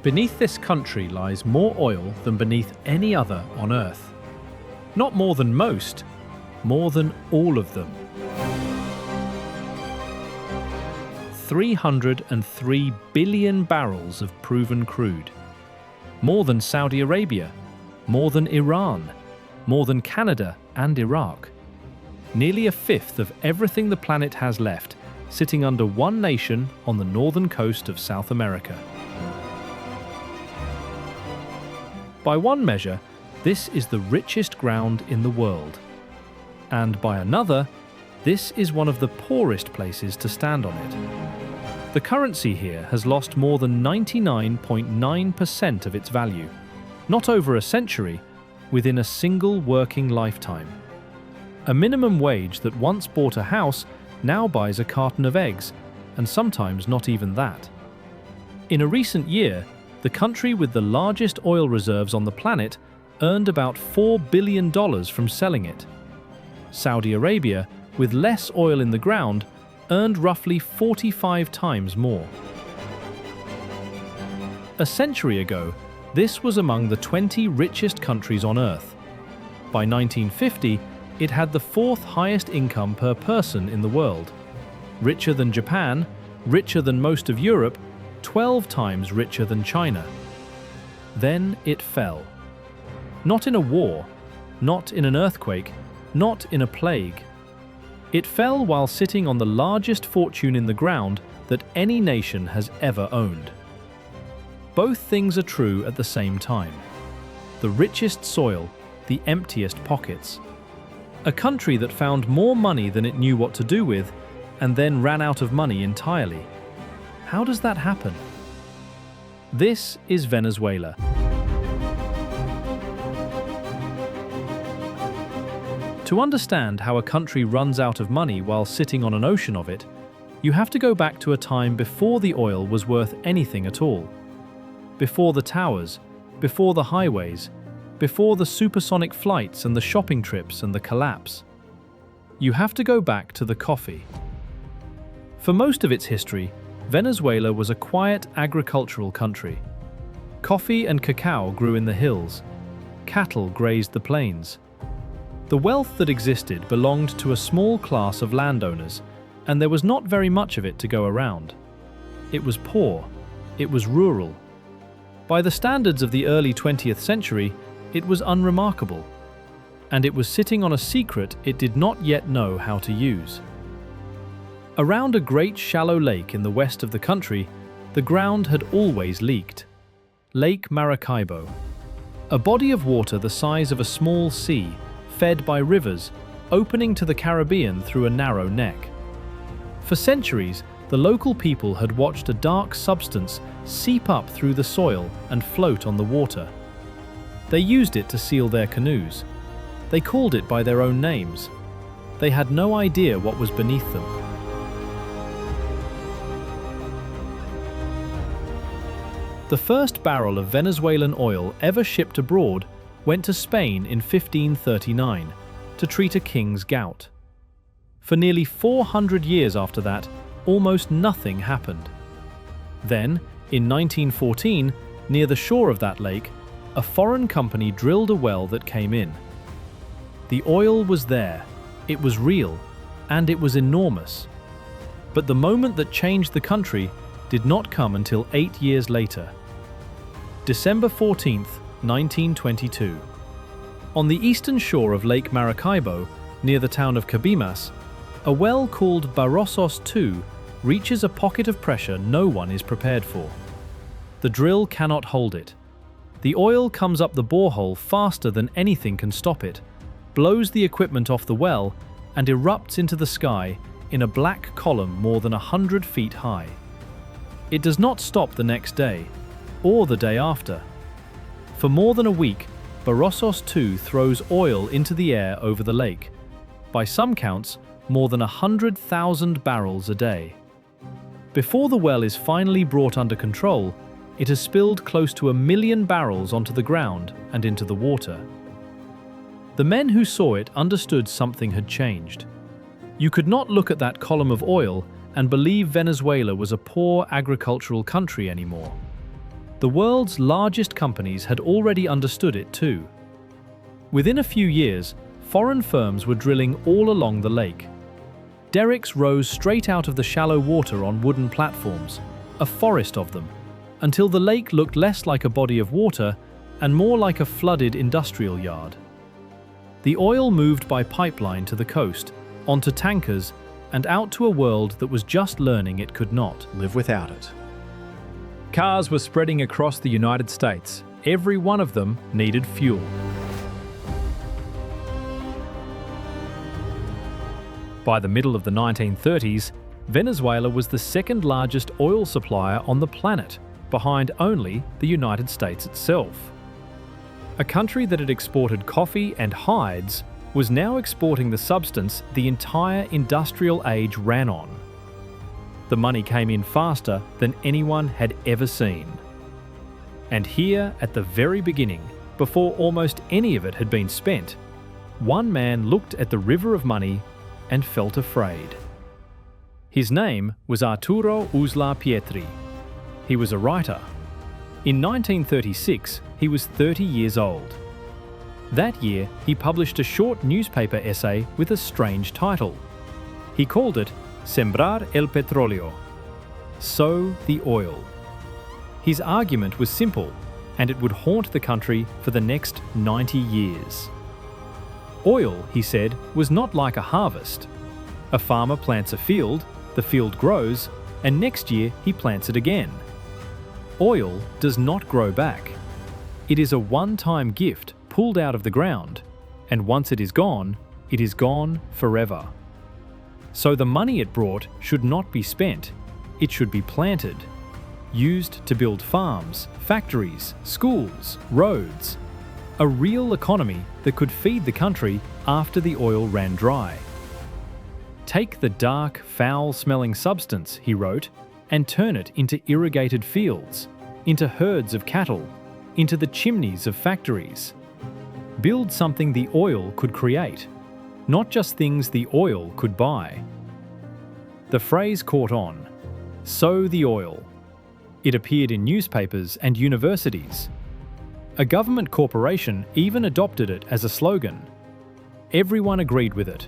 Beneath this country lies more oil than beneath any other on Earth. Not more than most, more than all of them. 303 billion barrels of proven crude. More than Saudi Arabia, more than Iran, more than Canada and Iraq. Nearly a fifth of everything the planet has left, sitting under one nation on the northern coast of South America. By one measure, this is the richest ground in the world. And by another, this is one of the poorest places to stand on it. The currency here has lost more than 99.9% of its value, not over a century, within a single working lifetime. A minimum wage that once bought a house now buys a carton of eggs, and sometimes not even that. In a recent year, the country with the largest oil reserves on the planet earned about $4 billion from selling it. Saudi Arabia, with less oil in the ground, earned roughly 45 times more. A century ago, this was among the 20 richest countries on Earth. By 1950, it had the fourth highest income per person in the world. Richer than Japan, richer than most of Europe, 12 times richer than China. Then it fell. Not in a war, not in an earthquake, not in a plague. It fell while sitting on the largest fortune in the ground that any nation has ever owned. Both things are true at the same time. The richest soil, the emptiest pockets. A country that found more money than it knew what to do with, and then ran out of money entirely. How does that happen? This is Venezuela. To understand how a country runs out of money while sitting on an ocean of it, you have to go back to a time before the oil was worth anything at all. Before the towers, before the highways, before the supersonic flights and the shopping trips and the collapse. You have to go back to the coffee. For most of its history, Venezuela was a quiet agricultural country. Coffee and cacao grew in the hills. Cattle grazed the plains. The wealth that existed belonged to a small class of landowners, and there was not very much of it to go around. It was poor. It was rural. By the standards of the early 20th century, it was unremarkable. And it was sitting on a secret it did not yet know how to use. Around a great shallow lake in the west of the country, the ground had always leaked. Lake Maracaibo. A body of water the size of a small sea, fed by rivers, opening to the Caribbean through a narrow neck. For centuries, the local people had watched a dark substance seep up through the soil and float on the water. They used it to seal their canoes. They called it by their own names. They had no idea what was beneath them. The first barrel of Venezuelan oil ever shipped abroad went to Spain in 1539 to treat a king's gout. For nearly 400 years after that, almost nothing happened. Then, in 1914, near the shore of that lake, a foreign company drilled a well that came in. The oil was there, it was real, and it was enormous. But the moment that changed the country did not come until 8 years later. December 14th, 1922. On the eastern shore of Lake Maracaibo, near the town of Cabimas, a well called Barrosos II reaches a pocket of pressure no one is prepared for. The drill cannot hold it. The oil comes up the borehole faster than anything can stop it, blows the equipment off the well, and erupts into the sky in a black column more than 100 feet high. It does not stop the next day, or the day after. For more than a week, Barrosos II throws oil into the air over the lake. By some counts, more than 100,000 barrels a day. Before the well is finally brought under control, it has spilled close to 1 million barrels onto the ground and into the water. The men who saw it understood something had changed. You could not look at that column of oil and believe Venezuela was a poor agricultural country anymore. the world's largest companies had already understood it too. Within a few years, foreign firms were drilling all along the lake. Derricks rose straight out of the shallow water on wooden platforms, a forest of them, until the lake looked less like a body of water and more like a flooded industrial yard. The oil moved by pipeline to the coast, onto tankers, and out to a world that was just learning it could not live without it. Cars were spreading across the United States. Every one of them needed fuel. By the middle of the 1930s, Venezuela was the second largest oil supplier on the planet, behind only the United States itself. A country that had exported coffee and hides was now exporting the substance the entire industrial age ran on. The money came in faster than anyone had ever seen. And here, at the very beginning, before almost any of it had been spent, one man looked at the river of money and felt afraid. His name was Arturo Uslar Pietri. He was a writer. In 1936, he was 30 years old. That year, he published a short newspaper essay with a strange title. He called it Sembrar el Petróleo, sow the oil. His argument was simple, and it would haunt the country for the next 90 years. Oil, he said, was not like a harvest. A farmer plants a field, the field grows, and next year he plants it again. Oil does not grow back. It is a one-time gift pulled out of the ground, and once it is gone forever. So the money it brought should not be spent, it should be planted, used to build farms, factories, schools, roads, a real economy that could feed the country after the oil ran dry. Take the dark, foul-smelling substance, he wrote, and turn it into irrigated fields, into herds of cattle, into the chimneys of factories. Build something the oil could create, not just things the oil could buy. The phrase caught on, sow the oil. It appeared in newspapers and universities. A government corporation even adopted it as a slogan. Everyone agreed with it.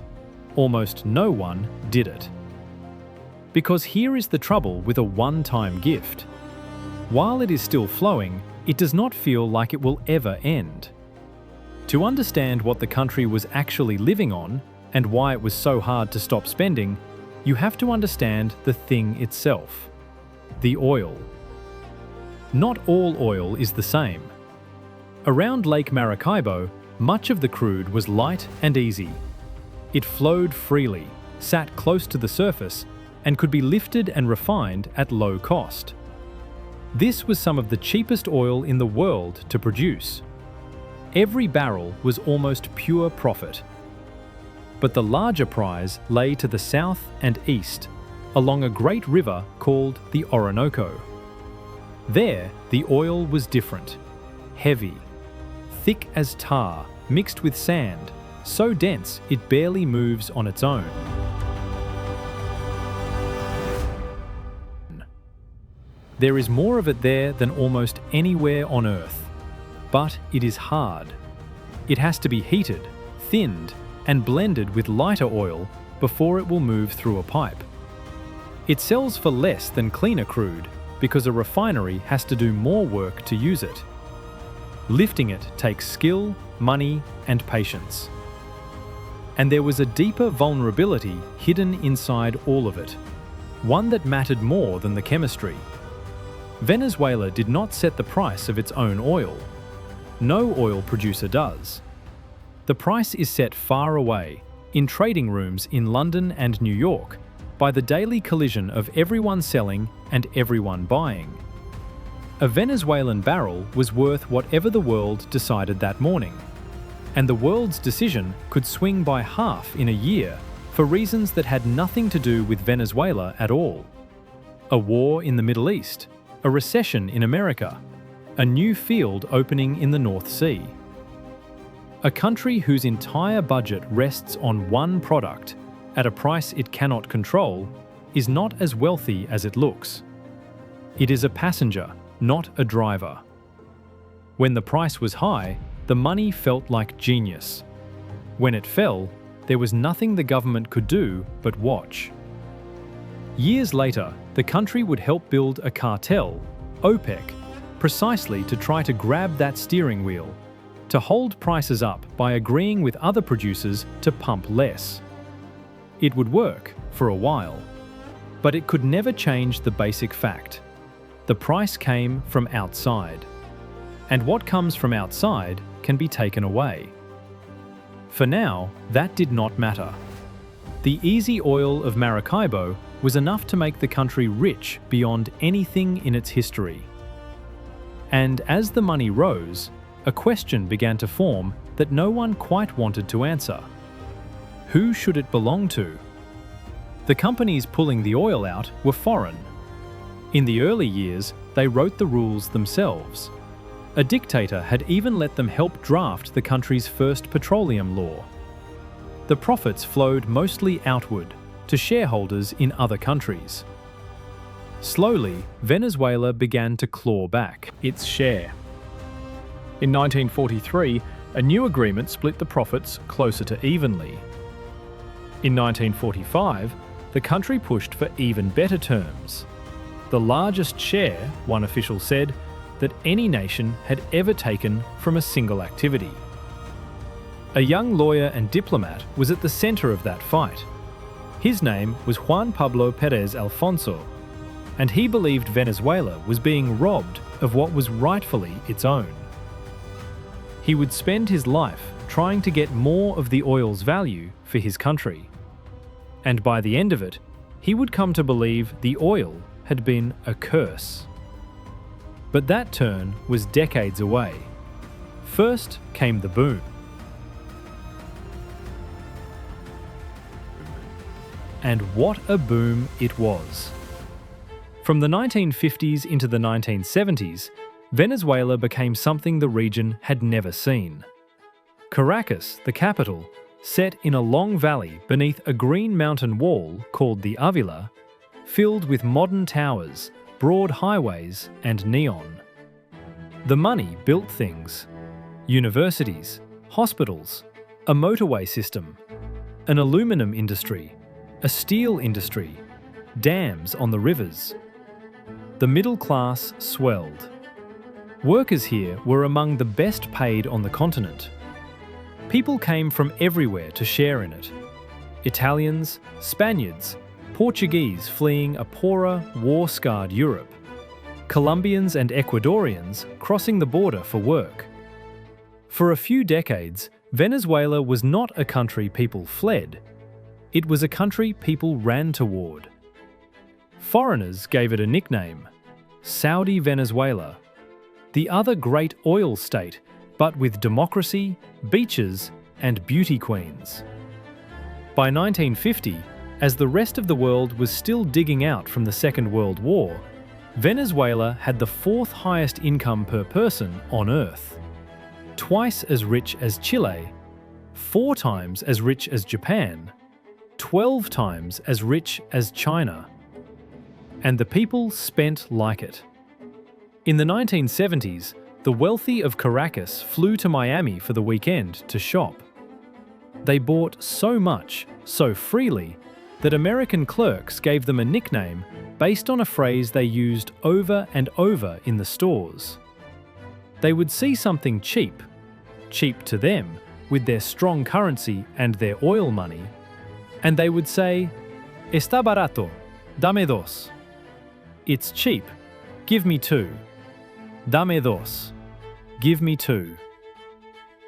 Almost no one did it. Because here is the trouble with a one-time gift. While it is still flowing, it does not feel like it will ever end. To understand what the country was actually living on and why it was so hard to stop spending, you have to understand the thing itself, the oil. Not all oil is the same. Around Lake Maracaibo, much of the crude was light and easy. It flowed freely, sat close to the surface, and could be lifted and refined at low cost. This was some of the cheapest oil in the world to produce. Every barrel was almost pure profit. But the larger prize lay to the south and east, along a great river called the Orinoco. There, the oil was different. Heavy, thick as tar, mixed with sand, so dense it barely moves on its own. There is more of it there than almost anywhere on Earth, but it is hard. It has to be heated, thinned, and blended with lighter oil before it will move through a pipe. It sells for less than cleaner crude because a refinery has to do more work to use it. Lifting it takes skill, money, and patience. And there was a deeper vulnerability hidden inside all of it, one that mattered more than the chemistry. Venezuela did not set the price of its own oil. No oil producer does. The price is set far away, in trading rooms in London and New York, by the daily collision of everyone selling and everyone buying. A Venezuelan barrel was worth whatever the world decided that morning, and the world's decision could swing by half in a year for reasons that had nothing to do with Venezuela at all. A war in the Middle East, a recession in America, a new field opening in the North Sea. A country whose entire budget rests on one product at a price it cannot control is not as wealthy as it looks. It is a passenger, not a driver. When the price was high, the money felt like genius. When it fell, there was nothing the government could do but watch. Years later, the country would help build a cartel, OPEC, precisely to try to grab that steering wheel, to hold prices up by agreeing with other producers to pump less. It would work for a while, but it could never change the basic fact. The price came from outside, and what comes from outside can be taken away. For now, that did not matter. The easy oil of Maracaibo was enough to make the country rich beyond anything in its history. And as the money rose, a question began to form that no one quite wanted to answer. Who should it belong to? The companies pulling the oil out were foreign. In the early years, they wrote the rules themselves. A dictator had even let them help draft the country's first petroleum law. The profits flowed mostly outward, to shareholders in other countries. Slowly, Venezuela began to claw back its share. In 1943, a new agreement split the profits closer to evenly. In 1945, the country pushed for even better terms. The largest share, one official said, that any nation had ever taken from a single activity. A young lawyer and diplomat was at the center of that fight. His name was Juan Pablo Pérez Alfonso, and he believed Venezuela was being robbed of what was rightfully its own. He would spend his life trying to get more of the oil's value for his country. And by the end of it, he would come to believe the oil had been a curse. But that turn was decades away. First came the boom. And what a boom it was. From the 1950s into the 1970s, Venezuela became something the region had never seen. Caracas, the capital, set in a long valley beneath a green mountain wall called the Avila, filled with modern towers, broad highways, and neon. The money built things: universities, hospitals, a motorway system, an aluminum industry, a steel industry, dams on the rivers. The middle class swelled. Workers here were among the best paid on the continent. People came from everywhere to share in it. Italians, Spaniards, Portuguese fleeing a poorer, war-scarred Europe, Colombians and Ecuadorians crossing the border for work. For a few decades, Venezuela was not a country people fled. It was a country people ran toward. Foreigners gave it a nickname: Saudi Venezuela, the other great oil state, but with democracy, beaches, and beauty queens. By 1950, as the rest of the world was still digging out from the Second World War, Venezuela had the fourth highest income per person on Earth. Twice as rich as Chile, 4 times as rich as Japan, 12 times as rich as China. And the people spent like it. In the 1970s, the wealthy of Caracas flew to Miami for the weekend to shop. They bought so much, so freely, that American clerks gave them a nickname based on a phrase they used over and over in the stores. They would see something cheap to them, with their strong currency and their oil money, and they would say, "Está barato, dame dos." It's cheap, give me 2. Dame dos, give me 2.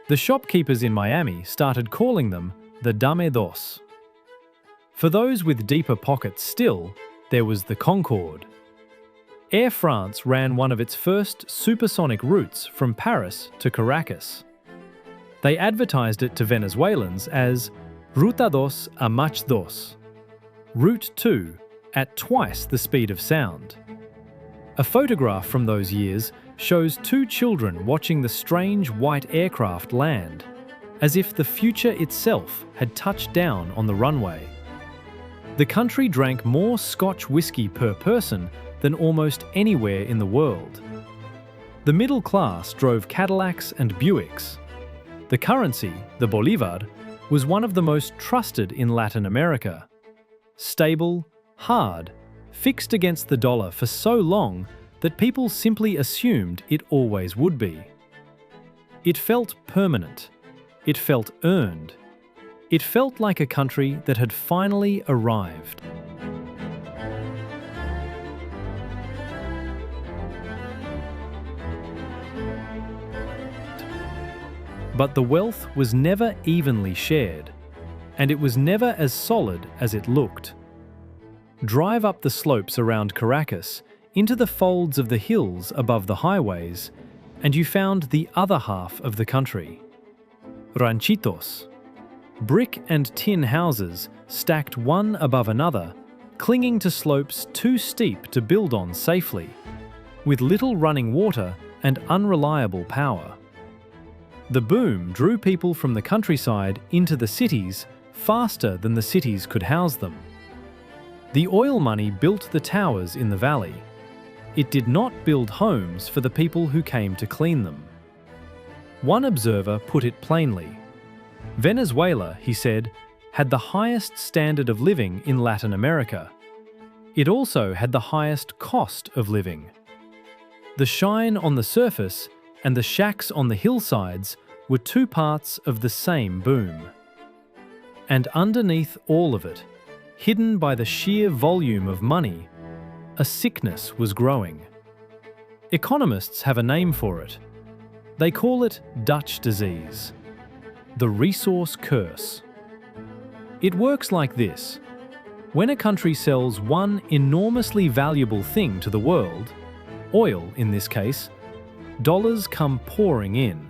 The shopkeepers in Miami started calling them the Dame dos. For those with deeper pockets still, there was the Concorde. Air France ran one of its first supersonic routes from Paris to Caracas. They advertised it to Venezuelans as Ruta dos a Mach dos, Route 2 at twice the speed of sound. A photograph from those years shows 2 children watching the strange white aircraft land, as if the future itself had touched down on the runway. The country drank more Scotch whisky per person than almost anywhere in the world. The middle class drove Cadillacs and Buicks. The currency, the Bolivar, was one of the most trusted in Latin America. Stable, hard, fixed against the dollar for so long that people simply assumed it always would be. It felt permanent. It felt earned. It felt like a country that had finally arrived. But the wealth was never evenly shared, and it was never as solid as it looked. Drive up the slopes around Caracas, into the folds of the hills above the highways, and you found the other half of the country. Ranchitos. Brick and tin houses stacked one above another, clinging to slopes too steep to build on safely, with little running water and unreliable power. The boom drew people from the countryside into the cities faster than the cities could house them. The oil money built the towers in the valley. It did not build homes for the people who came to clean them. One observer put it plainly. Venezuela, he said, had the highest standard of living in Latin America. It also had the highest cost of living. The shine on the surface and the shacks on the hillsides were two parts of the same boom. And underneath all of it, hidden by the sheer volume of money, a sickness was growing. Economists have a name for it. They call it Dutch disease, the resource curse. It works like this. When a country sells one enormously valuable thing to the world, oil in this case, dollars come pouring in.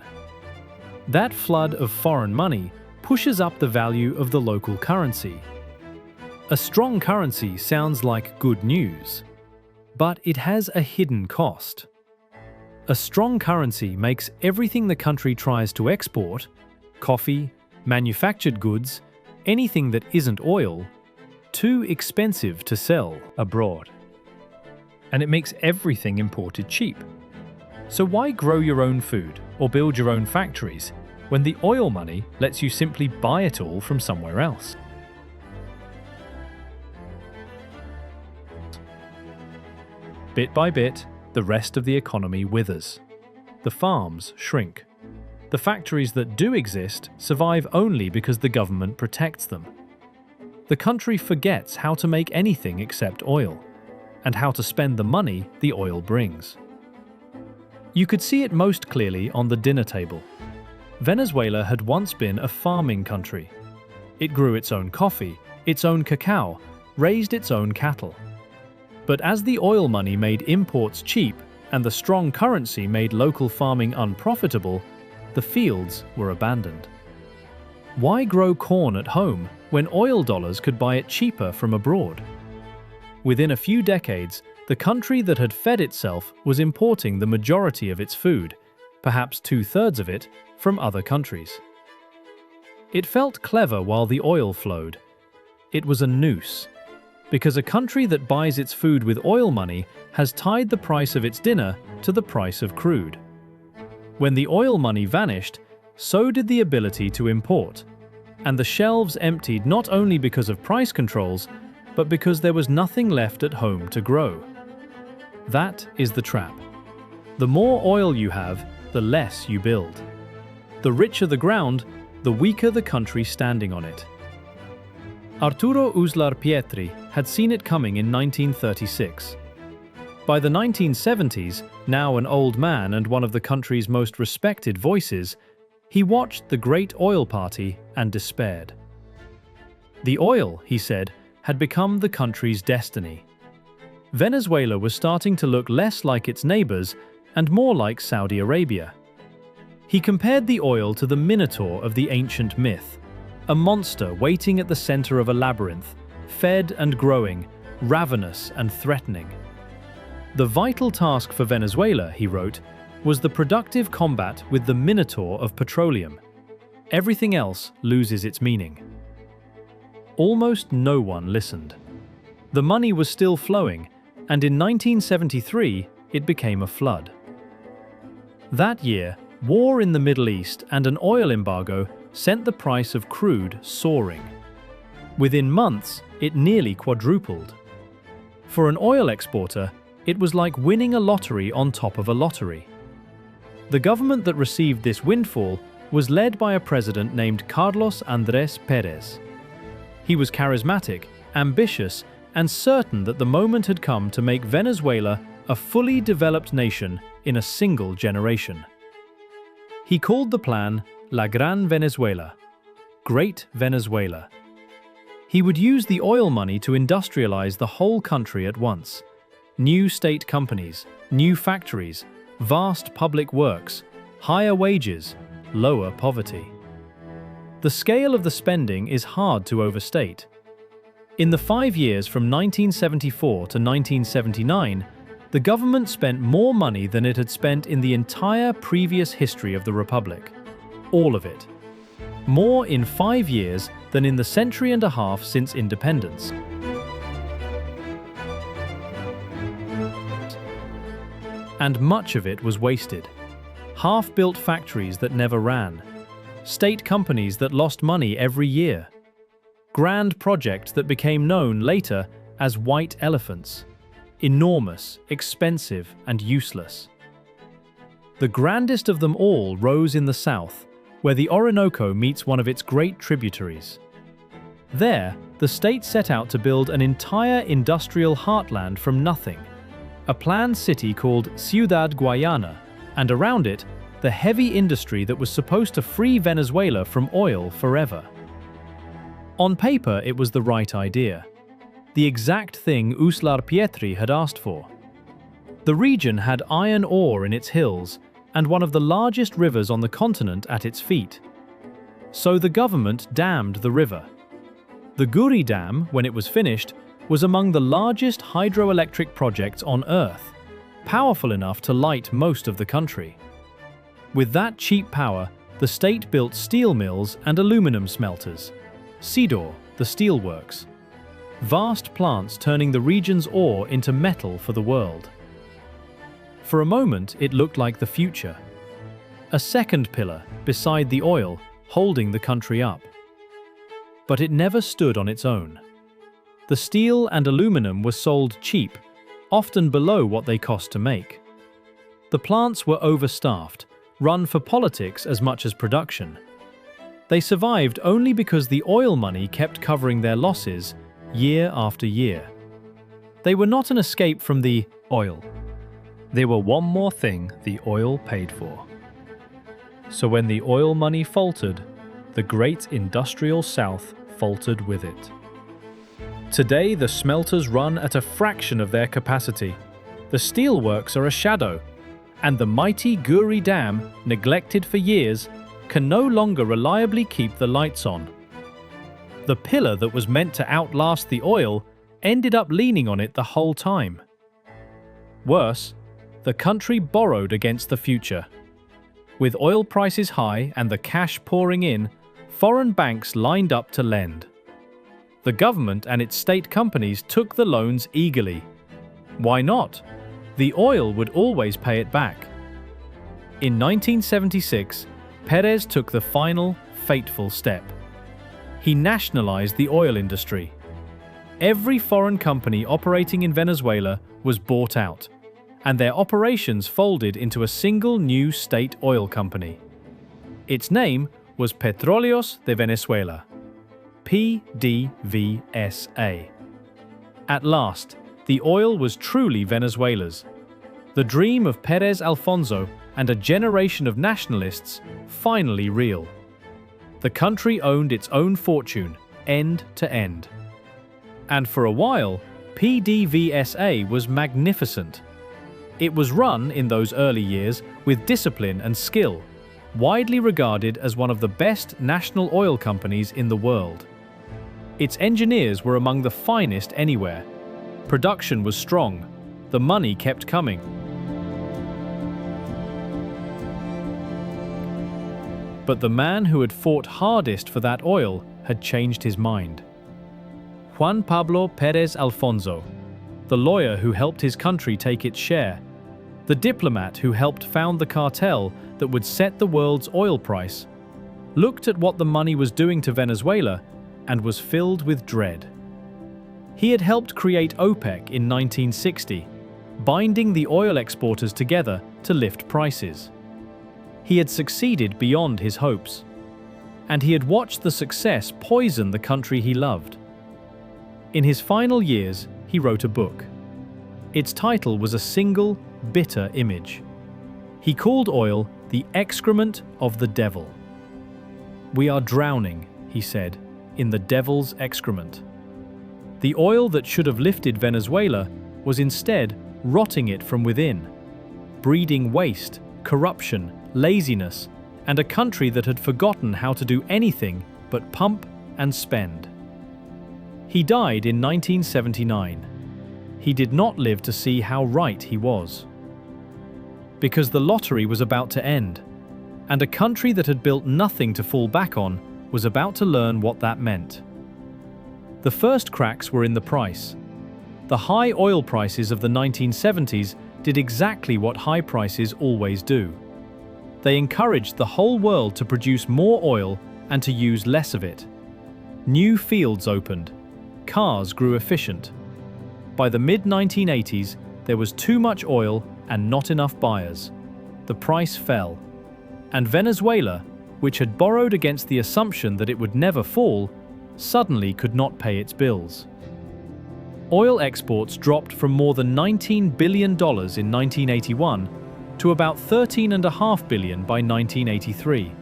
That flood of foreign money pushes up the value of the local currency. A strong currency sounds like good news, but it has a hidden cost. A strong currency makes everything the country tries to export, coffee, manufactured goods, anything that isn't oil, too expensive to sell abroad. And it makes everything imported cheap. So why grow your own food or build your own factories when the oil money lets you simply buy it all from somewhere else? Bit by bit, the rest of the economy withers. The farms shrink. The factories that do exist survive only because the government protects them. The country forgets how to make anything except oil, and how to spend the money the oil brings. You could see it most clearly on the dinner table. Venezuela had once been a farming country. It grew its own coffee, its own cacao, raised its own cattle. But as the oil money made imports cheap and the strong currency made local farming unprofitable, the fields were abandoned. Why grow corn at home when oil dollars could buy it cheaper from abroad? Within a few decades, the country that had fed itself was importing the majority of its food, perhaps 2/3 of it, from other countries. It felt clever while the oil flowed. It was a noose, because a country that buys its food with oil money has tied the price of its dinner to the price of crude. When the oil money vanished, so did the ability to import, and the shelves emptied not only because of price controls, but because there was nothing left at home to grow. That is the trap. The more oil you have, the less you build. The richer the ground, the weaker the country standing on it. Arturo Uslar Pietri had seen it coming in 1936. By the 1970s, now an old man and one of the country's most respected voices, he watched the Great Oil Party and despaired. The oil, he said, had become the country's destiny. Venezuela was starting to look less like its neighbors and more like Saudi Arabia. He compared the oil to the Minotaur of the ancient myth, a monster waiting at the center of a labyrinth, fed and growing, ravenous and threatening. The vital task for Venezuela, he wrote, was the productive combat with the Minotaur of petroleum. Everything else loses its meaning. Almost no one listened. The money was still flowing, and in 1973 it became a flood. That year, war in the Middle East and an oil embargo sent the price of crude soaring. Within months, it nearly quadrupled. For an oil exporter, it was like winning a lottery on top of a lottery. The government that received this windfall was led by a president named Carlos Andrés Pérez. He was charismatic, ambitious, and certain that the moment had come to make Venezuela a fully developed nation in a single generation. He called the plan La Gran Venezuela, Great Venezuela. He would use the oil money to industrialize the whole country at once. New state companies, new factories, vast public works, higher wages, lower poverty. The scale of the spending is hard to overstate. In the 5 years from 1974 to 1979, the government spent more money than it had spent in the entire previous history of the Republic. All of it. More in 5 years than in the century and a half since independence. And much of it was wasted. Half-built factories that never ran. State companies that lost money every year. Grand projects that became known later as white elephants. Enormous, expensive, and useless. The grandest of them all rose in the south, where the Orinoco meets one of its great tributaries. There, the state set out to build an entire industrial heartland from nothing, a planned city called Ciudad Guayana, and around it, the heavy industry that was supposed to free Venezuela from oil forever. On paper, it was the right idea. The exact thing Uslar Pietri had asked for. The region had iron ore in its hills and one of the largest rivers on the continent at its feet. So the government dammed the river. The Guri Dam, when it was finished, was among the largest hydroelectric projects on Earth, powerful enough to light most of the country. With that cheap power, the state built steel mills and aluminum smelters, Sidor, the steelworks, vast plants turning the region's ore into metal for the world. For a moment, it looked like the future. A second pillar, beside the oil, holding the country up. But it never stood on its own. The steel and aluminum were sold cheap, often below what they cost to make. The plants were overstaffed, run for politics as much as production. They survived only because the oil money kept covering their losses year after year. They were not an escape from the oil. They were one more thing the oil paid for. So when the oil money faltered, the great industrial South faltered with it. Today, the smelters run at a fraction of their capacity. The steelworks are a shadow, and the mighty Guri Dam, neglected for years, can no longer reliably keep the lights on. The pillar that was meant to outlast the oil ended up leaning on it the whole time. Worse, the country borrowed against the future. With oil prices high and the cash pouring in, foreign banks lined up to lend. The government and its state companies took the loans eagerly. Why not? The oil would always pay it back. In 1976, Pérez took the final, fateful step. He nationalized the oil industry. Every foreign company operating in Venezuela was bought out, and their operations folded into a single new state oil company. Its name was Petróleos de Venezuela, PDVSA. At last, the oil was truly Venezuela's. The dream of Pérez Alfonso and a generation of nationalists finally real. The country owned its own fortune, end to end. And for a while, PDVSA was magnificent. It was run in those early years with discipline and skill, widely regarded as one of the best national oil companies in the world. Its engineers were among the finest anywhere. Production was strong. The money kept coming. But the man who had fought hardest for that oil had changed his mind. Juan Pablo Pérez Alfonso, the lawyer who helped his country take its share, The diplomat who helped found the cartel that would set the world's oil price looked at what the money was doing to Venezuela and was filled with dread. He had helped create OPEC in 1960, binding the oil exporters together to lift prices. He had succeeded beyond his hopes, and he had watched the success poison the country he loved. In his final years, he wrote a book. Its title was a single, bitter image. He called oil the excrement of the devil. "We are drowning," he said, "in the devil's excrement." The oil that should have lifted Venezuela was instead rotting it from within, breeding waste, corruption, laziness, and a country that had forgotten how to do anything but pump and spend. He died in 1979. He did not live to see how right he was. Because the lottery was about to end, and a country that had built nothing to fall back on was about to learn what that meant. The first cracks were in the price. The high oil prices of the 1970s did exactly what high prices always do. They encouraged the whole world to produce more oil and to use less of it. New fields opened. Cars grew efficient. By the mid-1980s, there was too much oil and not enough buyers. The price fell. And Venezuela, which had borrowed against the assumption that it would never fall, suddenly could not pay its bills. Oil exports dropped from more than $19 billion in 1981 to about $13.5 billion by 1983,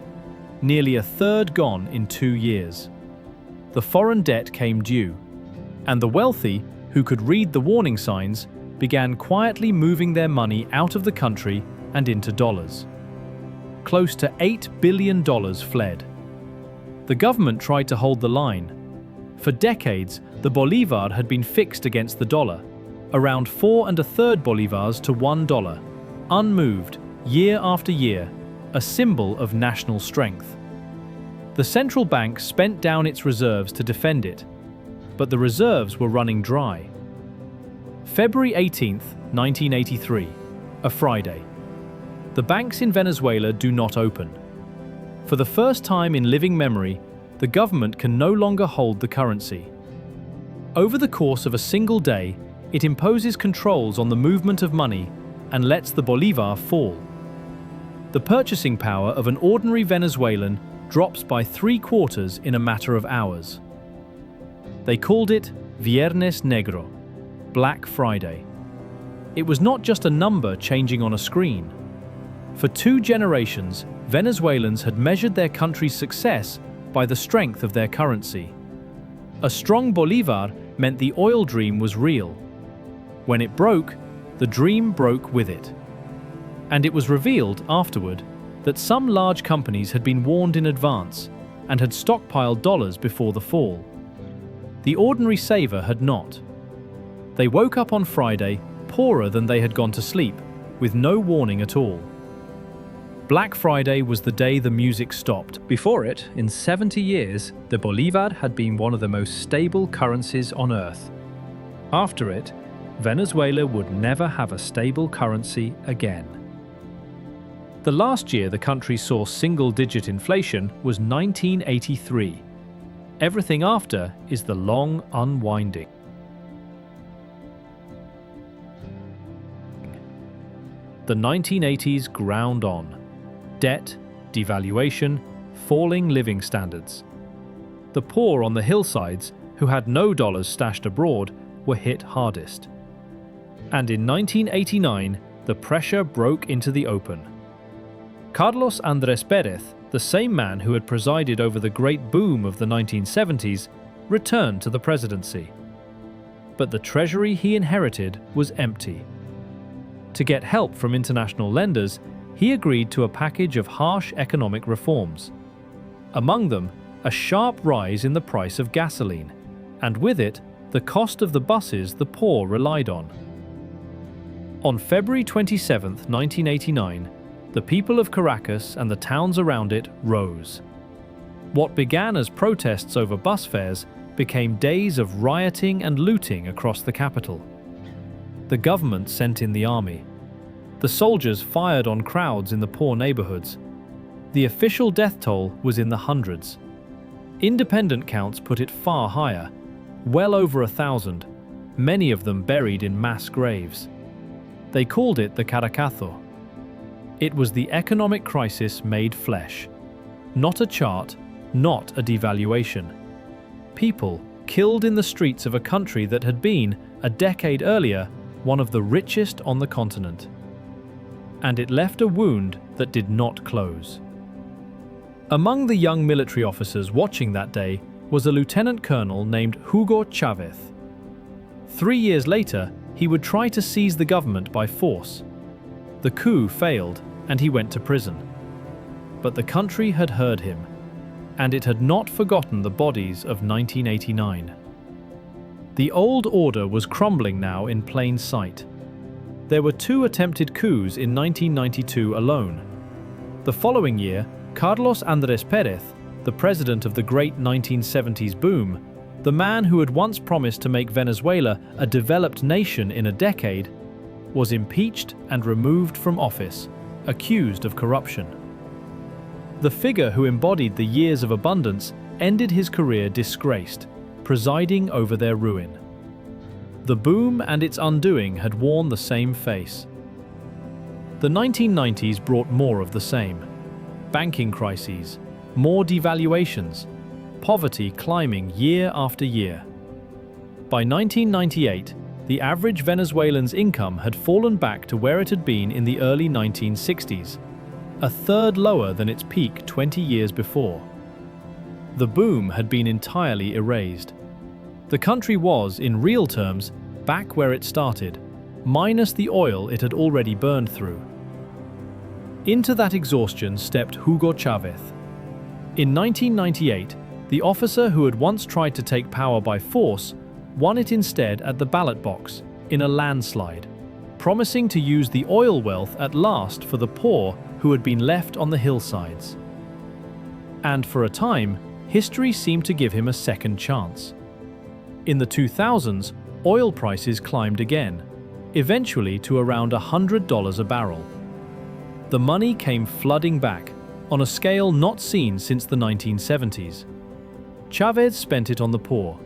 nearly a third gone in 2 years. The foreign debt came due, and the wealthy, who could read the warning signs, began quietly moving their money out of the country and into dollars. Close to $8 billion fled. The government tried to hold the line. For decades, the bolívar had been fixed against the dollar, around 4 1/3 bolívars to $1, unmoved, year after year, a symbol of national strength. The central bank spent down its reserves to defend it, but the reserves were running dry. February 18, 1983, a Friday. The banks in Venezuela do not open. For the first time in living memory, the government can no longer hold the currency. Over the course of a single day, it imposes controls on the movement of money and lets the bolívar fall. The purchasing power of an ordinary Venezuelan drops by 3/4 in a matter of hours. They called it Viernes Negro, Black Friday. It was not just a number changing on a screen. For 2 generations, Venezuelans had measured their country's success by the strength of their currency. A strong bolívar meant the oil dream was real. When it broke, the dream broke with it. And it was revealed afterward that some large companies had been warned in advance and had stockpiled dollars before the fall. The ordinary saver had not. They woke up on Friday poorer than they had gone to sleep, with no warning at all. Black Friday was the day the music stopped. Before it, in 70 years, the bolívar had been one of the most stable currencies on earth. After it, Venezuela would never have a stable currency again. The last year the country saw single-digit inflation was 1983. Everything after is the long unwinding. The 1980s ground on. Debt, devaluation, falling living standards. The poor on the hillsides, who had no dollars stashed abroad, were hit hardest. And in 1989, the pressure broke into the open. Carlos Andrés Pérez, the same man who had presided over the great boom of the 1970s, returned to the presidency. But the treasury he inherited was empty. To get help from international lenders, he agreed to a package of harsh economic reforms. Among them, a sharp rise in the price of gasoline, and with it, the cost of the buses the poor relied on. On February 27, 1989, the people of Caracas and the towns around it rose. What began as protests over bus fares became days of rioting and looting across the capital. The government sent in the army. The soldiers fired on crowds in the poor neighborhoods. The official death toll was in the hundreds. Independent counts put it far higher, well over 1,000, many of them buried in mass graves. They called it the Caracazo. It was the economic crisis made flesh. Not a chart, not a devaluation. People killed in the streets of a country that had been, a decade earlier, one of the richest on the continent. And it left a wound that did not close. Among the young military officers watching that day was a lieutenant colonel named Hugo Chavez. 3 years later, he would try to seize the government by force. The coup failed, and he went to prison. But the country had heard him, and it had not forgotten the bodies of 1989. The old order was crumbling now in plain sight. There were 2 attempted coups in 1992 alone. The following year, Carlos Andrés Pérez, the president of the great 1970s boom, the man who had once promised to make Venezuela a developed nation in a decade, was impeached and removed from office, accused of corruption. The figure who embodied the years of abundance ended his career disgraced, presiding over their ruin. The boom and its undoing had worn the same face. The 1990s brought more of the same. Banking crises, more devaluations, poverty climbing year after year. By 1998, the average Venezuelan's income had fallen back to where it had been in the early 1960s, a third lower than its peak 20 years before. The boom had been entirely erased. The country was, in real terms, back where it started, minus the oil it had already burned through. Into that exhaustion stepped Hugo Chavez. In 1998, the officer who had once tried to take power by force won it instead at the ballot box, in a landslide, promising to use the oil wealth at last for the poor who had been left on the hillsides. And for a time, history seemed to give him a second chance. In the 2000s, oil prices climbed again, eventually to around $100 a barrel. The money came flooding back, on a scale not seen since the 1970s. Chavez spent it on the poor.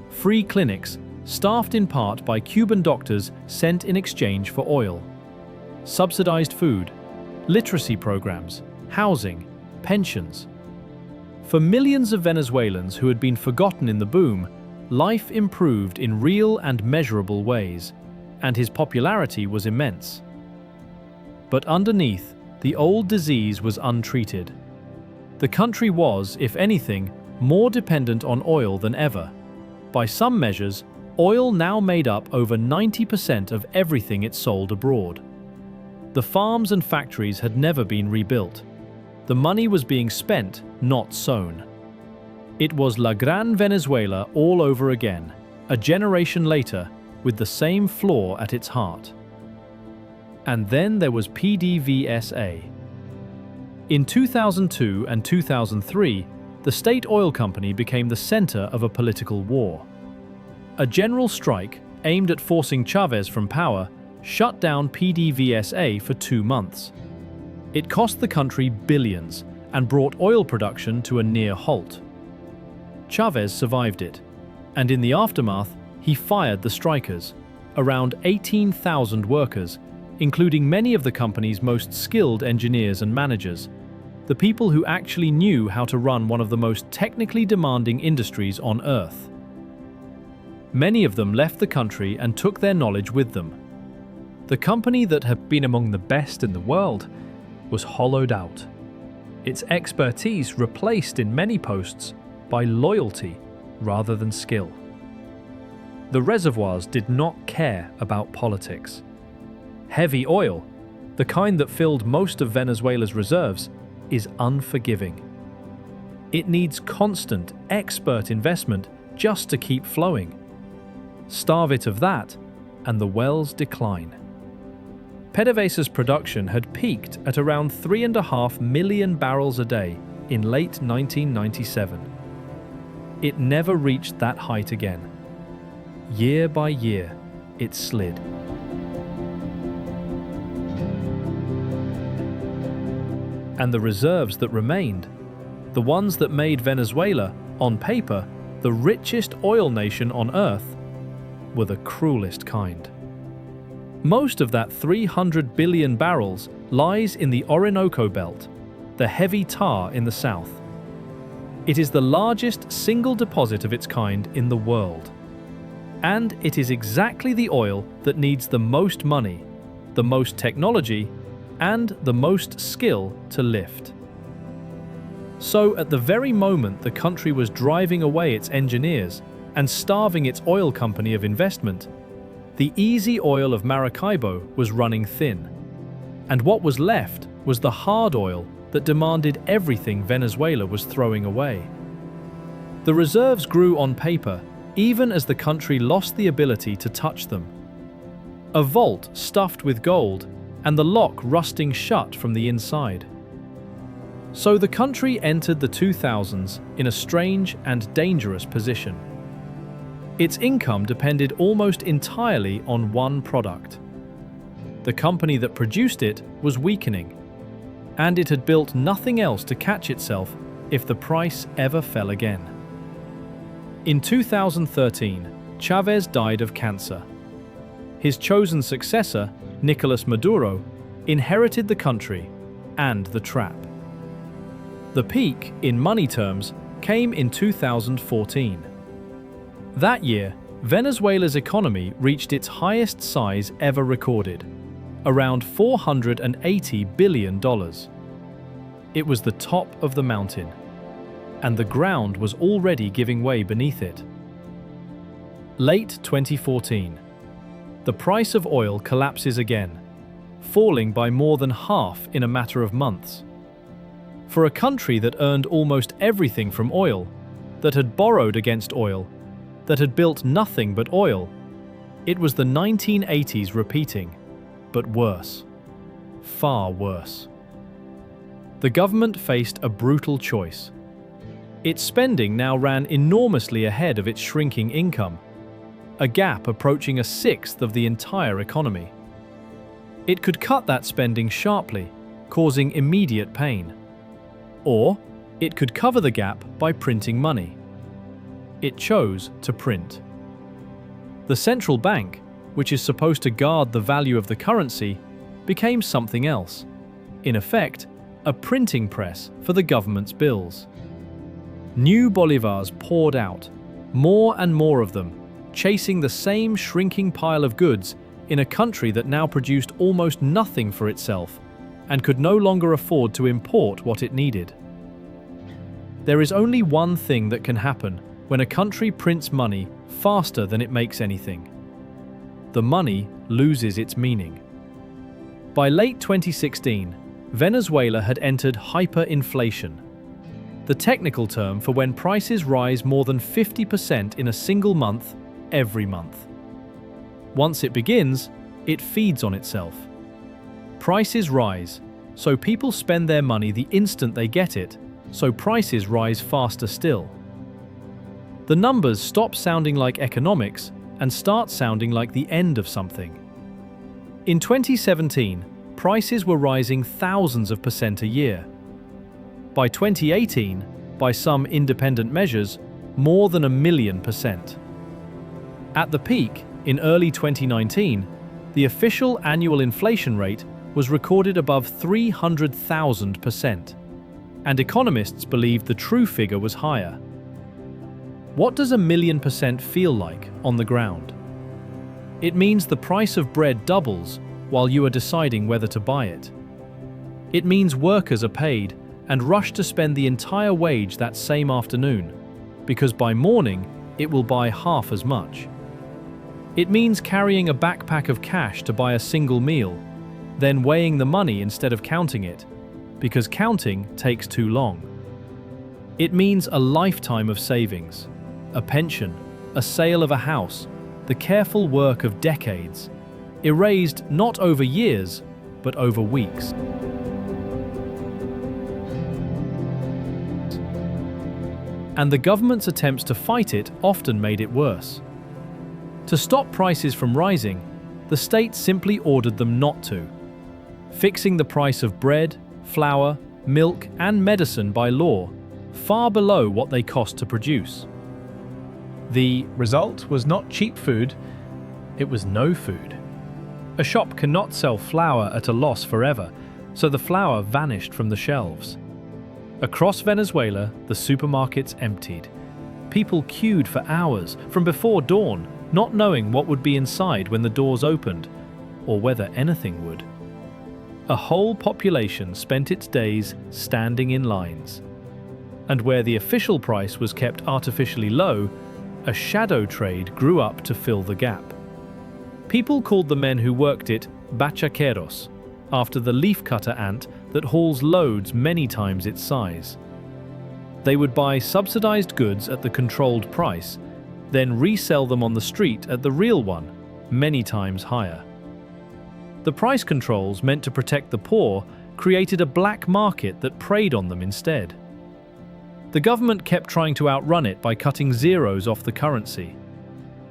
Free clinics, staffed in part by Cuban doctors sent in exchange for oil. Subsidized food, literacy programs, housing, pensions. For millions of Venezuelans who had been forgotten in the boom, life improved in real and measurable ways, and his popularity was immense. But underneath, the old disease was untreated. The country was, if anything, more dependent on oil than ever. By some measures, oil now made up over 90% of everything it sold abroad. The farms and factories had never been rebuilt. The money was being spent, not sown. It was La Gran Venezuela all over again, a generation later, with the same flaw at its heart. And then there was PDVSA. In 2002 and 2003, the state oil company became the center of a political war. A general strike, aimed at forcing Chavez from power, shut down PDVSA for 2 months. It cost the country billions and brought oil production to a near halt. Chavez survived it, and in the aftermath, he fired the strikers, around 18,000 workers, including many of the company's most skilled engineers and managers, the people who actually knew how to run one of the most technically demanding industries on Earth. Many of them left the country and took their knowledge with them. The company that had been among the best in the world was hollowed out. Its expertise replaced in many posts by loyalty rather than skill. The reservoirs did not care about politics. Heavy oil, the kind that filled most of Venezuela's reserves, is unforgiving. It needs constant, expert investment just to keep flowing. Starve it of that, and the wells decline. PDVSA's production had peaked at around 3.5 million barrels a day in late 1997. It never reached that height again. Year by year, it slid. And the reserves that remained, the ones that made Venezuela, on paper, the richest oil nation on Earth, were the cruelest kind. Most of that 300 billion barrels lies in the Orinoco Belt, the heavy tar in the south. It is the largest single deposit of its kind in the world. And it is exactly the oil that needs the most money, the most technology, and the most skill to lift. So at the very moment the country was driving away its engineers and starving its oil company of investment, the easy oil of Maracaibo was running thin. And what was left was the hard oil that demanded everything Venezuela was throwing away. The reserves grew on paper, even as the country lost the ability to touch them. A vault stuffed with gold, and the lock rusting shut from the inside. So the country entered the 2000s in a strange and dangerous position. Its income depended almost entirely on one product. The company that produced it was weakening, and it had built nothing else to catch itself if the price ever fell again. In 2013, Chavez died of cancer. His chosen successor, Nicolas Maduro, inherited the country and the trap. The peak, in money terms, came in 2014. That year, Venezuela's economy reached its highest size ever recorded, around $480 billion. It was the top of the mountain, and the ground was already giving way beneath it. Late 2014. The price of oil collapses again, falling by more than half in a matter of months. For a country that earned almost everything from oil, that had borrowed against oil, that had built nothing but oil, it was the 1980s repeating, but worse. Far worse. The government faced a brutal choice. Its spending now ran enormously ahead of its shrinking income, a gap approaching a sixth of the entire economy. It could cut that spending sharply, causing immediate pain. Or it could cover the gap by printing money. It chose to print. The central bank, which is supposed to guard the value of the currency, became something else. In effect, a printing press for the government's bills. New bolivars poured out, more and more of them, chasing the same shrinking pile of goods in a country that now produced almost nothing for itself and could no longer afford to import what it needed. There is only one thing that can happen when a country prints money faster than it makes anything. The money loses its meaning. By late 2016, Venezuela had entered hyperinflation, the technical term for when prices rise more than 50% in a single month, every month. Once it begins, it feeds on itself. Prices rise, so people spend their money the instant they get it, so prices rise faster still. The numbers stop sounding like economics and start sounding like the end of something. In 2017, prices were rising thousands of percent a year. By 2018, by some independent measures, more than 1,000,000%. At the peak, in early 2019, the official annual inflation rate was recorded above 300,000%, and economists believed the true figure was higher. What does 1,000,000% feel like on the ground? It means the price of bread doubles while you are deciding whether to buy it. It means workers are paid and rush to spend the entire wage that same afternoon, because by morning it will buy half as much. It means carrying a backpack of cash to buy a single meal, then weighing the money instead of counting it, because counting takes too long. It means a lifetime of savings, a pension, a sale of a house, the careful work of decades, erased not over years, but over weeks. And the government's attempts to fight it often made it worse. To stop prices from rising, the state simply ordered them not to, fixing the price of bread, flour, milk, and medicine by law, far below what they cost to produce. The result was not cheap food, it was no food. A shop cannot sell flour at a loss forever, so the flour vanished from the shelves. Across Venezuela, the supermarkets emptied. People queued for hours, from before dawn, not knowing what would be inside when the doors opened, or whether anything would. A whole population spent its days standing in lines. And where the official price was kept artificially low, a shadow trade grew up to fill the gap. People called the men who worked it bachaqueros, after the leafcutter ant that hauls loads many times its size. They would buy subsidized goods at the controlled price, then resell them on the street at the real one, many times higher. The price controls meant to protect the poor created a black market that preyed on them instead. The government kept trying to outrun it by cutting zeros off the currency.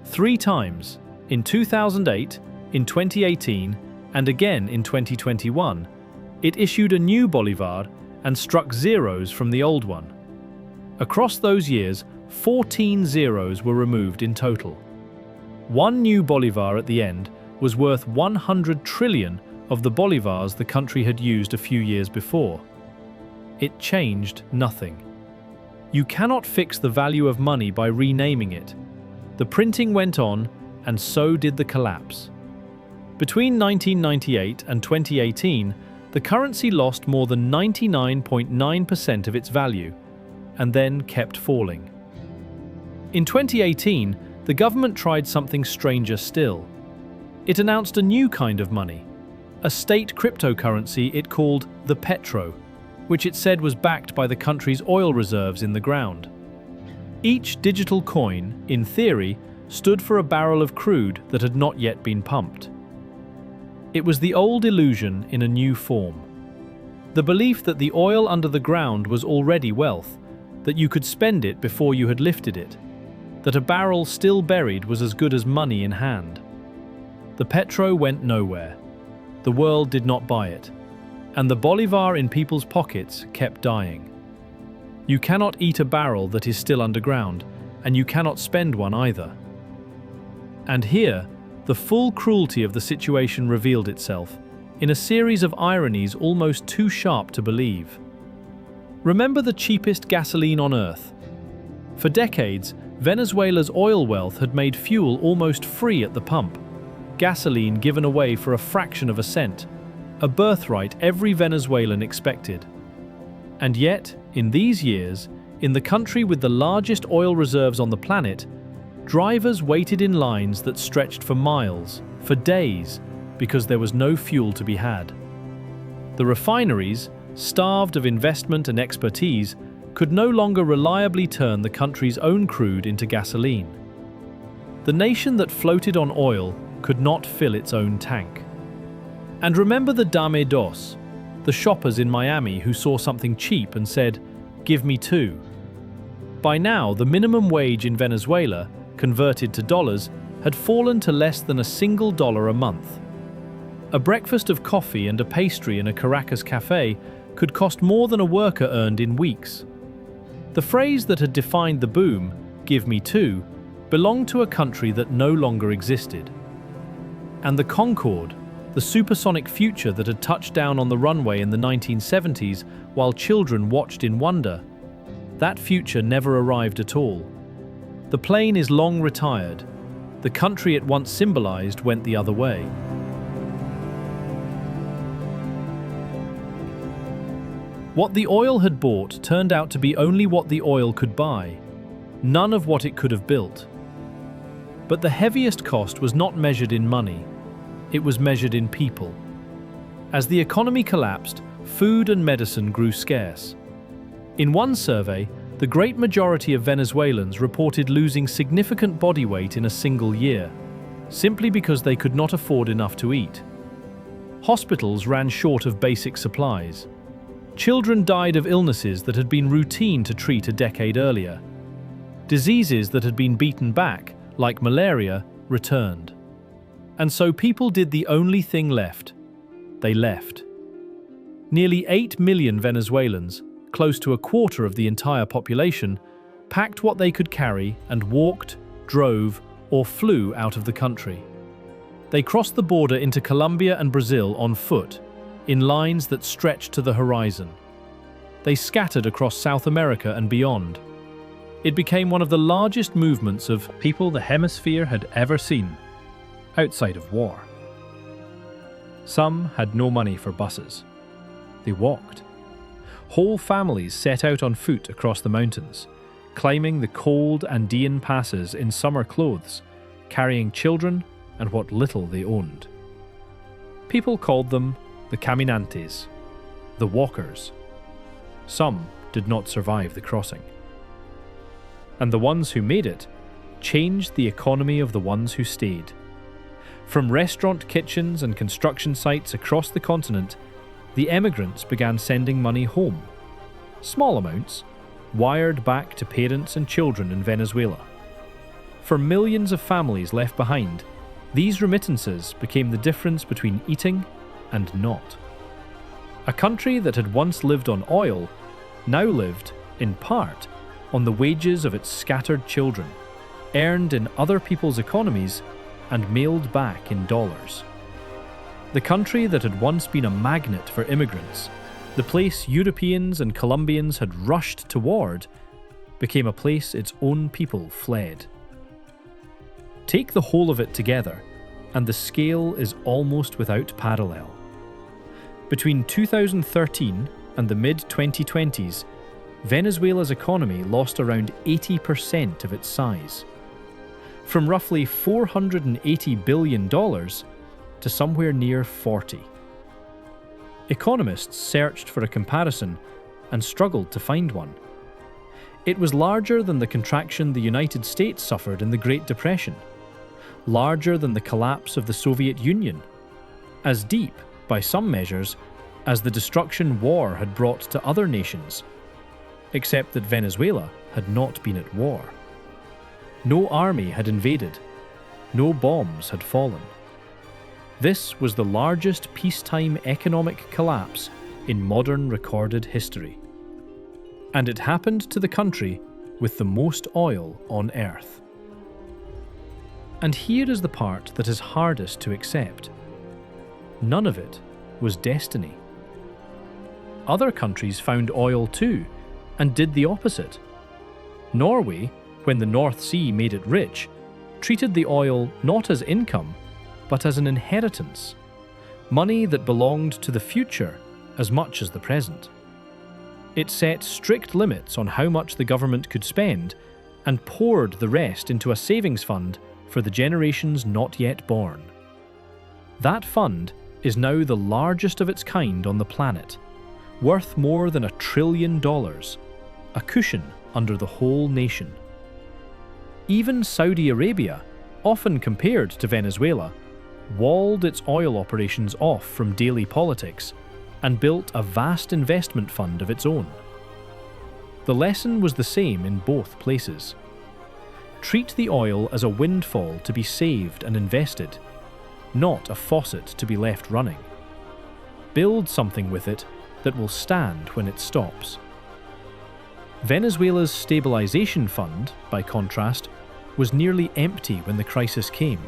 3 times, in 2008, in 2018, and again in 2021, it issued a new bolivar and struck zeros from the old one. Across those years, 14 zeros were removed in total. One new bolivar at the end was worth 100 trillion of the bolivars the country had used a few years before. It changed nothing. You cannot fix the value of money by renaming it. The printing went on, and so did the collapse. Between 1998 and 2018, the currency lost more than 99.9% of its value, and then kept falling. In 2018, the government tried something stranger still. It announced a new kind of money, a state cryptocurrency it called the petro, which it said was backed by the country's oil reserves in the ground. Each digital coin, in theory, stood for a barrel of crude that had not yet been pumped. It was the old illusion in a new form. The belief that the oil under the ground was already wealth, that you could spend it before you had lifted it, that a barrel still buried was as good as money in hand. The petro went nowhere. The world did not buy it, and the bolivar in people's pockets kept dying. You cannot eat a barrel that is still underground, and you cannot spend one either. And here, the full cruelty of the situation revealed itself, in a series of ironies almost too sharp to believe. Remember the cheapest gasoline on earth. For decades, Venezuela's oil wealth had made fuel almost free at the pump, gasoline given away for a fraction of a cent, a birthright every Venezuelan expected. And yet, in these years, in the country with the largest oil reserves on the planet, drivers waited in lines that stretched for miles, for days, because there was no fuel to be had. The refineries, starved of investment and expertise, could no longer reliably turn the country's own crude into gasoline. The nation that floated on oil could not fill its own tank. And remember the Dame Dos, the shoppers in Miami who saw something cheap and said, "Give me 2." By now, the minimum wage in Venezuela, converted to dollars, had fallen to less than $1 a month. A breakfast of coffee and a pastry in a Caracas cafe could cost more than a worker earned in weeks. The phrase that had defined the boom, "Give me 2," belonged to a country that no longer existed. And the Concorde, the supersonic future that had touched down on the runway in the 1970s while children watched in wonder, that future never arrived at all. The plane is long retired. The country it once symbolized went the other way. What the oil had bought turned out to be only what the oil could buy, none of what it could have built. But the heaviest cost was not measured in money, it was measured in people. As the economy collapsed, food and medicine grew scarce. In one survey, the great majority of Venezuelans reported losing significant body weight in a single year, simply because they could not afford enough to eat. Hospitals ran short of basic supplies. Children died of illnesses that had been routine to treat a decade earlier. Diseases that had been beaten back, like malaria, returned. And so people did the only thing left. They left. Nearly 8 million Venezuelans, close to a quarter of the entire population, packed what they could carry and walked, drove, or flew out of the country. They crossed the border into Colombia and Brazil on foot, in lines that stretched to the horizon. They scattered across South America and beyond. It became one of the largest movements of people the hemisphere had ever seen, outside of war. Some had no money for buses. They walked. Whole families set out on foot across the mountains, climbing the cold Andean passes in summer clothes, carrying children and what little they owned. People called them the caminantes, the walkers. Some did not survive the crossing. And the ones who made it changed the economy of the ones who stayed. From restaurant kitchens and construction sites across the continent, the emigrants began sending money home. Small amounts, wired back to parents and children in Venezuela. For millions of families left behind, these remittances became the difference between eating and not. A country that had once lived on oil now lived, in part, on the wages of its scattered children, earned in other people's economies and mailed back in dollars. The country that had once been a magnet for immigrants, the place Europeans and Colombians had rushed toward, became a place its own people fled. Take the whole of it together, and the scale is almost without parallel. Between 2013 and the mid-2020s, Venezuela's economy lost around 80% of its size. From roughly $480 billion to somewhere near 40. Economists searched for a comparison and struggled to find one. It was larger than the contraction the United States suffered in the Great Depression, larger than the collapse of the Soviet Union, as deep, by some measures, as the destruction war had brought to other nations, except that Venezuela had not been at war. No army had invaded, no bombs had fallen. This was the largest peacetime economic collapse in modern recorded history. And it happened to the country with the most oil on earth. And here is the part that is hardest to accept. None of it was destiny. Other countries found oil too, and did the opposite. Norway, when the North Sea made it rich, treated the oil not as income, but as an inheritance, money that belonged to the future as much as the present. It set strict limits on how much the government could spend and poured the rest into a savings fund for the generations not yet born. That fund is now the largest of its kind on the planet, worth more than $1 trillion, a cushion under the whole nation. Even Saudi Arabia, often compared to Venezuela, walled its oil operations off from daily politics and built a vast investment fund of its own. The lesson was the same in both places. Treat the oil as a windfall to be saved and invested, not a faucet to be left running. Build something with it that will stand when it stops. Venezuela's stabilization fund, by contrast, was nearly empty when the crisis came,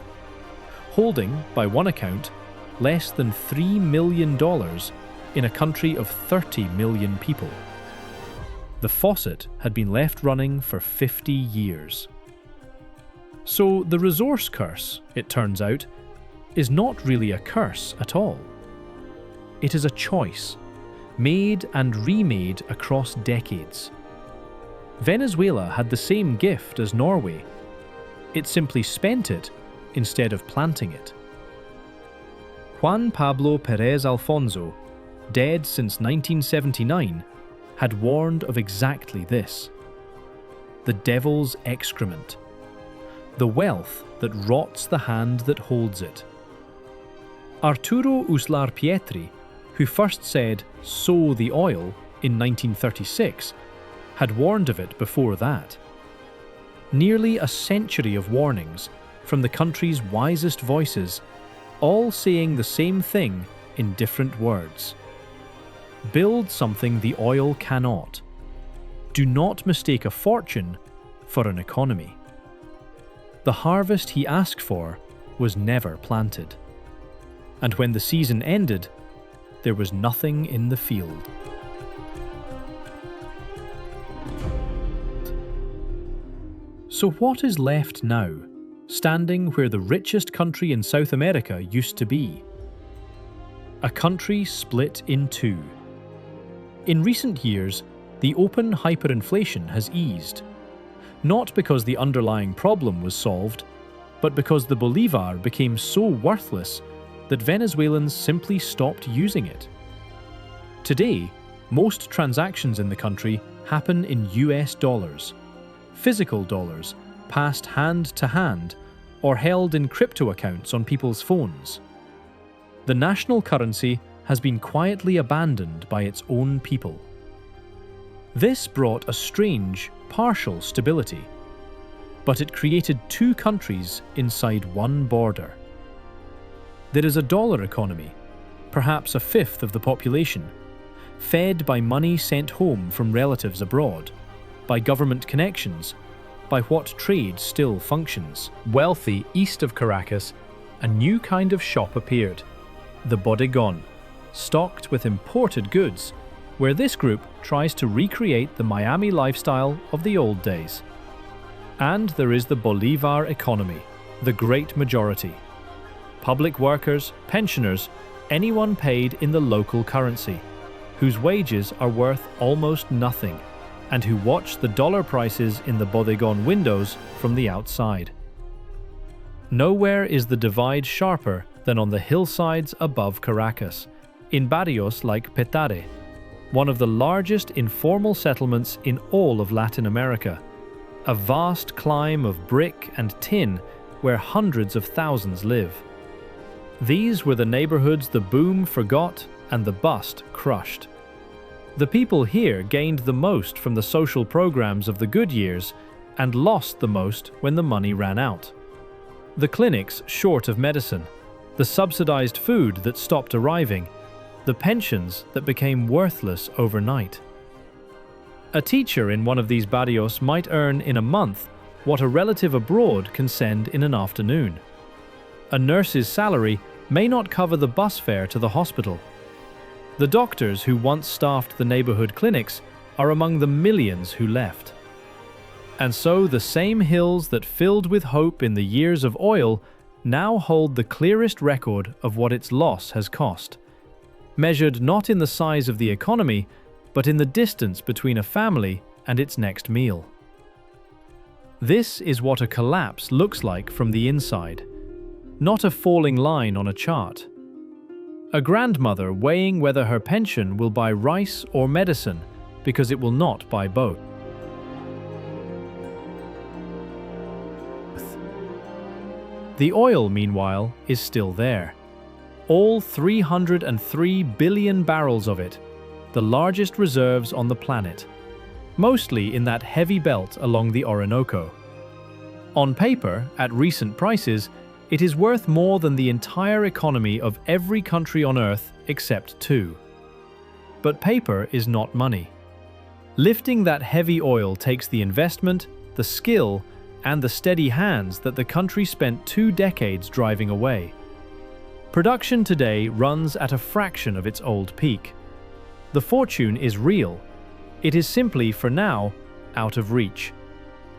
holding, by one account, less than $3 million in a country of 30 million people. The faucet had been left running for 50 years. So the resource curse, it turns out, is not really a curse at all. It is a choice, made and remade across decades. Venezuela had the same gift as Norway. It simply spent it instead of planting it. Juan Pablo Perez Alfonso, dead since 1979, had warned of exactly this. The devil's excrement. The wealth that rots the hand that holds it. Arturo Uslar Pietri, who first said, "sow the oil," in 1936, had warned of it before that. Nearly a century of warnings from the country's wisest voices, all saying the same thing in different words. Build something the oil cannot. Do not mistake a fortune for an economy. The harvest he asked for was never planted. And when the season ended, there was nothing in the field. So what is left now, standing where the richest country in South America used to be? A country split in two. In recent years, the open hyperinflation has eased, not because the underlying problem was solved, but because the bolivar became so worthless that Venezuelans simply stopped using it. Today, most transactions in the country happen in US dollars, physical dollars passed hand to hand or held in crypto accounts on people's phones. The national currency has been quietly abandoned by its own people. This brought a strange, partial stability, but it created two countries inside one border. There is a dollar economy, perhaps a fifth of the population, fed by money sent home from relatives abroad, by government connections, by what trade still functions. Wealthy east of Caracas, a new kind of shop appeared, the bodegón, stocked with imported goods, where this group tries to recreate the Miami lifestyle of the old days. And there is the bolivar economy, the great majority. Public workers, pensioners, anyone paid in the local currency, whose wages are worth almost nothing, and who watch the dollar prices in the bodegón windows from the outside. Nowhere is the divide sharper than on the hillsides above Caracas, in barrios like Petare, one of the largest informal settlements in all of Latin America, a vast climb of brick and tin where hundreds of thousands live. These were the neighborhoods the boom forgot and the bust crushed. The people here gained the most from the social programs of the good years and lost the most when the money ran out. The clinics short of medicine, the subsidized food that stopped arriving, the pensions that became worthless overnight. A teacher in one of these barrios might earn in a month what a relative abroad can send in an afternoon. A nurse's salary may not cover the bus fare to the hospital. The doctors who once staffed the neighborhood clinics are among the millions who left. And so the same hills that filled with hope in the years of oil now hold the clearest record of what its loss has cost, measured not in the size of the economy, but in the distance between a family and its next meal. This is what a collapse looks like from the inside, not a falling line on a chart. A grandmother weighing whether her pension will buy rice or medicine because it will not buy both. The oil, meanwhile, is still there. All 303 billion barrels of it, the largest reserves on the planet, mostly in that heavy belt along the Orinoco. On paper, at recent prices, it is worth more than the entire economy of every country on Earth except two. But paper is not money. Lifting that heavy oil takes the investment, the skill, and the steady hands that the country spent 2 decades driving away. Production today runs at a fraction of its old peak. The fortune is real. It is simply, for now, out of reach,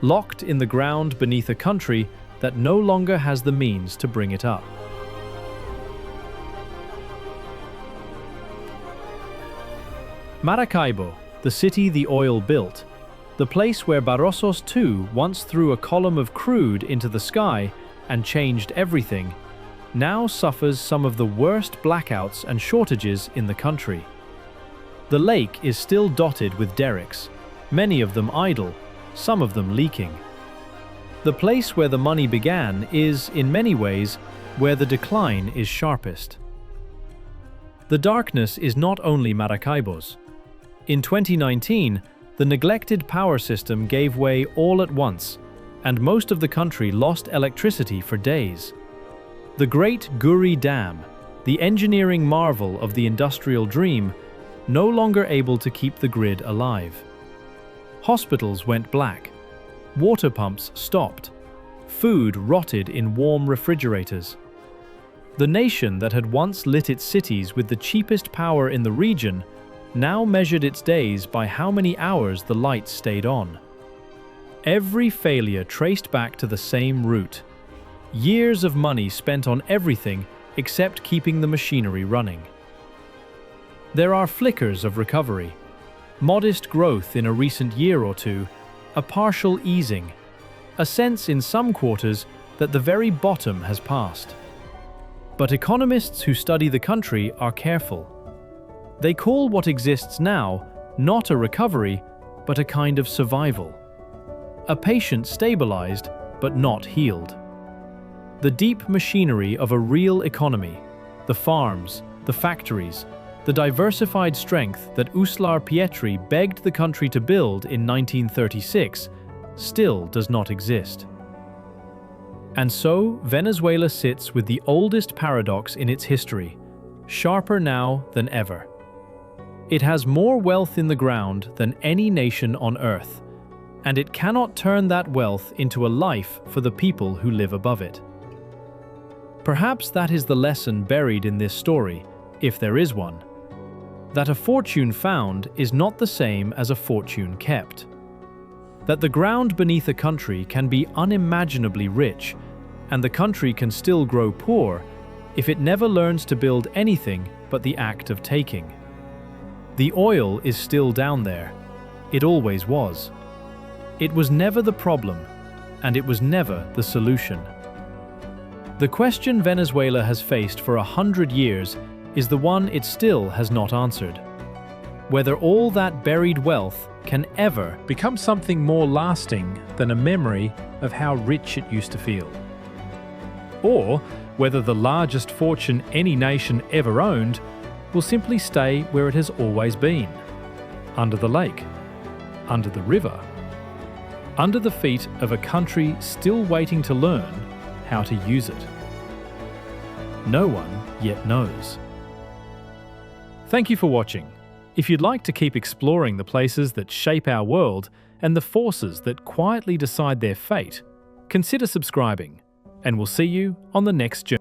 locked in the ground beneath a country that no longer has the means to bring it up. Maracaibo, the city the oil built, the place where Barrosos II once threw a column of crude into the sky and changed everything, now suffers some of the worst blackouts and shortages in the country. The lake is still dotted with derricks, many of them idle, some of them leaking. The place where the money began is, in many ways, where the decline is sharpest. The darkness is not only Maracaibo's. In 2019, the neglected power system gave way all at once, and most of the country lost electricity for days. The Great Guri Dam, the engineering marvel of the industrial dream, no longer able to keep the grid alive. Hospitals went black. Water pumps stopped. Food rotted in warm refrigerators. The nation that had once lit its cities with the cheapest power in the region now measured its days by how many hours the lights stayed on. Every failure traced back to the same root. Years of money spent on everything except keeping the machinery running. There are flickers of recovery. Modest growth in a recent year or two, a partial easing, a sense in some quarters that the very bottom has passed. But economists who study the country are careful. They call what exists now not a recovery, but a kind of survival. A patient stabilized, but not healed. The deep machinery of a real economy, the farms, the factories, the diversified strength that Uslar Pietri begged the country to build in 1936, still does not exist. And so, Venezuela sits with the oldest paradox in its history, sharper now than ever. It has more wealth in the ground than any nation on earth, and it cannot turn that wealth into a life for the people who live above it. Perhaps that is the lesson buried in this story, if there is one. That a fortune found is not the same as a fortune kept. That the ground beneath a country can be unimaginably rich, and the country can still grow poor if it never learns to build anything but the act of taking. The oil is still down there. It always was. It was never the problem, and it was never the solution. The question Venezuela has faced for 100 years is the one it still has not answered. Whether all that buried wealth can ever become something more lasting than a memory of how rich it used to feel. Or whether the largest fortune any nation ever owned will simply stay where it has always been, under the lake, under the river, under the feet of a country still waiting to learn how to use it. No one yet knows. Thank you for watching. If you'd like to keep exploring the places that shape our world and the forces that quietly decide their fate, consider subscribing, and we'll see you on the next journey.